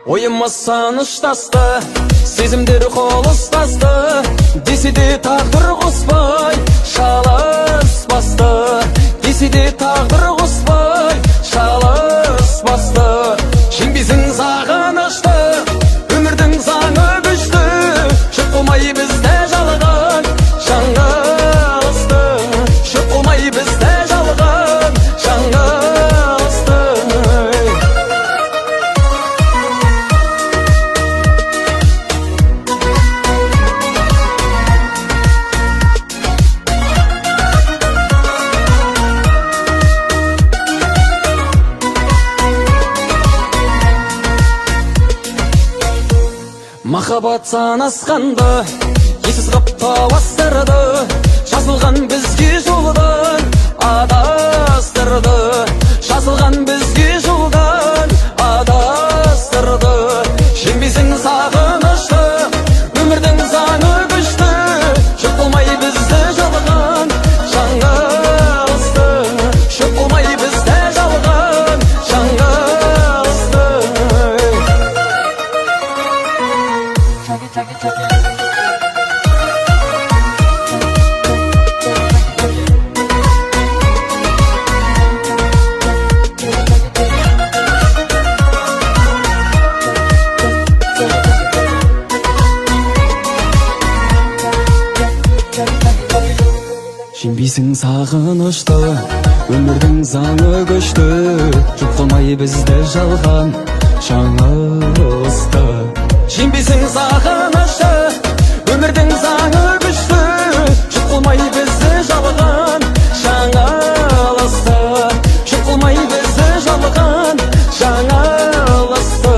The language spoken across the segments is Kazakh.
Oyımız sanıştastı, sezimdir kol ıstasты. Desi de taqdir qusbay, şalas bastı. Desi de taqdir qusbay, şalas bastı. Şin bizim sağınıştı, ömürдің заңы күшті. Шық қылмай бізді жалған, жаңылысты. Шық қылмай бізді жалған, жаңылысты. Махаббат санасқанды, есіз қып тауастырды. Жазылған бізге жолдан адастырды. Жазылған бізге жолдан адастырды. Жеңбесін сағынышты, өмірдің заңы күшті. Шық қылмай бізді жалған, жаңылысты. Шық қылмай бізді жалған, жаңылысты. Жеңбесің сағынышты, өмірдің заңы күшті. Жұп қылмай бізді жалған, жаңылысты. Жеңбесің сағынышты, өмірдің заңы күшті. Жұп қылмай бізді жалған, жаңылысты. Жұп қылмай бізді жалған, жаңылысты.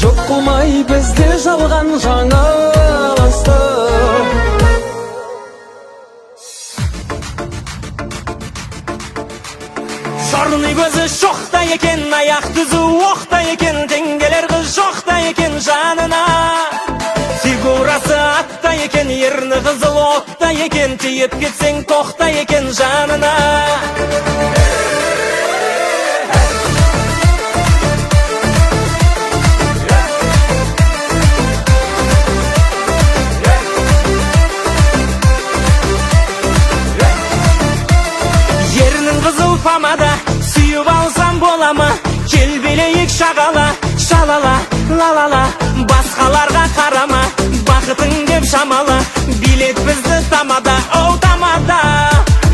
Жұп қылмай бізді жалған, жаңылысты. Жарный көзі шоқта екен, аяқ түзі оқта екен, теңгелер қыз жоқта екен жанына. Фигурасы атта екен, ерні қызыл отта екен, тиіп кетсең тоқта екен жанына. Ерінің қызыл помада, сүйіп алсам болама. Келбелейік шағала, шалала, лалала. Басқаларға қарама, бақытың деп шамала. Билет бізді тамада, оу тамада.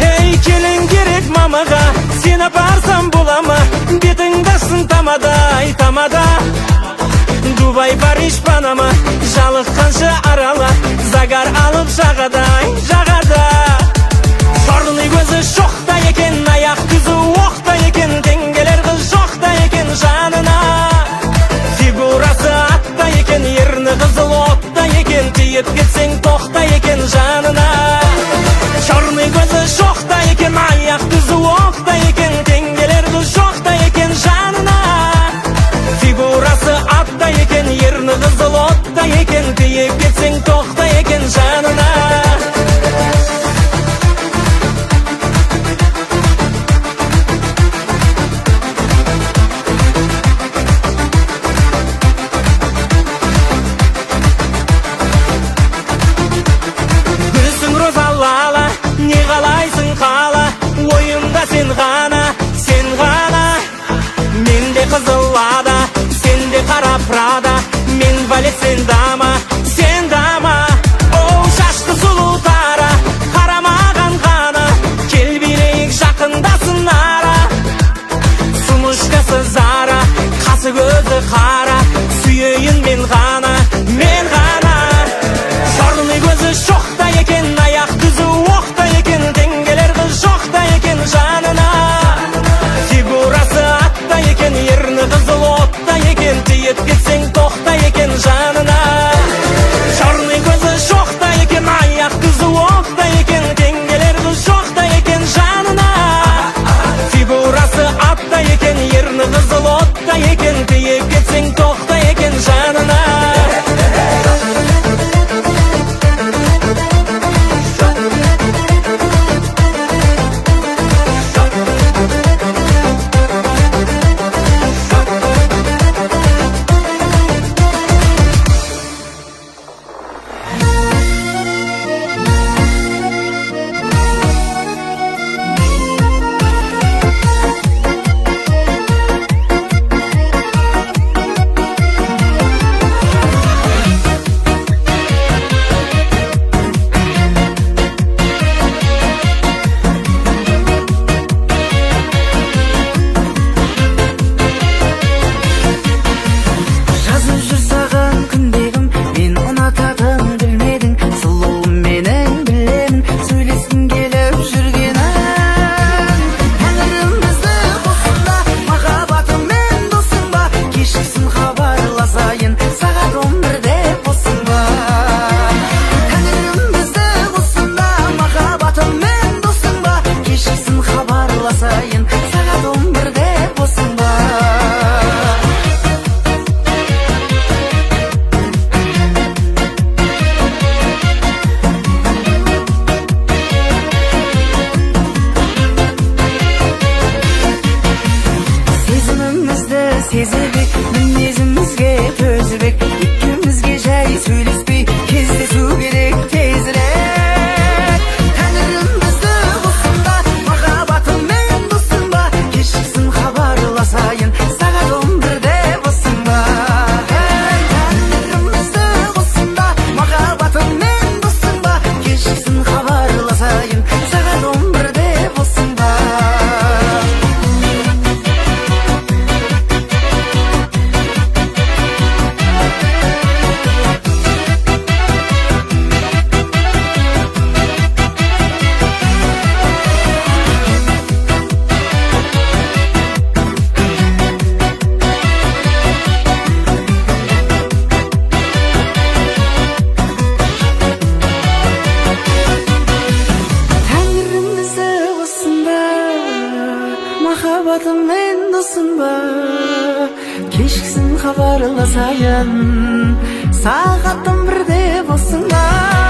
Ей, келін керек мамаға, сені барсам болама. Бетіңді ашсын тамада, ай тамада. Дубай, Париж, Панама, жалыққанша арала. Загар алып жағада, ай жағада. Жарный көзі шоқта екен, аяқ түзі оқта екен, теңгелер қыз жоқта екен жанына. Фигурасы атта екен, ерні қызыл отта екен, тиіп кетсең тоқта екен жанына. Жарный көзі шоқта екен, аяқ түзі оқта екен, теңгелер қыз жоқта екен жанына. Фигурасы атта екен, ерні қызыл отта екен, тиіп кетсең тоқта екен жанына. Не қалайсың қала, ойымда сен ғана, сен ғана. Менде қызылада, сенде қара прада, мен валет, сен дама, сен дама. Оу, шашты сұлу тара, қарамаған ғана, кел билейік жақындасын ара. Сұмышқасы зара, қасы көзі қара, сүйейін мен ғана, мен ғана. Жарный көзі шоқта екен, аяқ түзі оқта екен, теңгелер қыз жоқта екен жанына. Фигурасы атта екен, ерні қызыл отта екен, тиіп кетсең тоқта екен жанына. Жарный көзі шоқта екен, аяқ түзі оқта екен, теңгелер қыз жоқта екен жанына. Фигурасы атта екен, ерні қызыл отта екен, тиіп кетсең тоқта екен жанына. хабарласайын, сағат 11-де болсын ба. Сезімімізді сезібек, мінезімізге төзібек, екеумізге жай сөйлеспей кездесу керек тезірек. Тәңірім бізді қоссын ба, махаббатыммен доссын ба, кешіксін хабарласайын, сағат 11-де болсын ба. Тәңірім бізді қоссын ба, махаббатыммен доссын ба, кешіксін хабарласайын, сағат 11-де болсын ба. Тәңірімізді қоссын ба, махаббатыммен доссын ба, кешіксін хабарласайын, сағат 11-де болсын ба.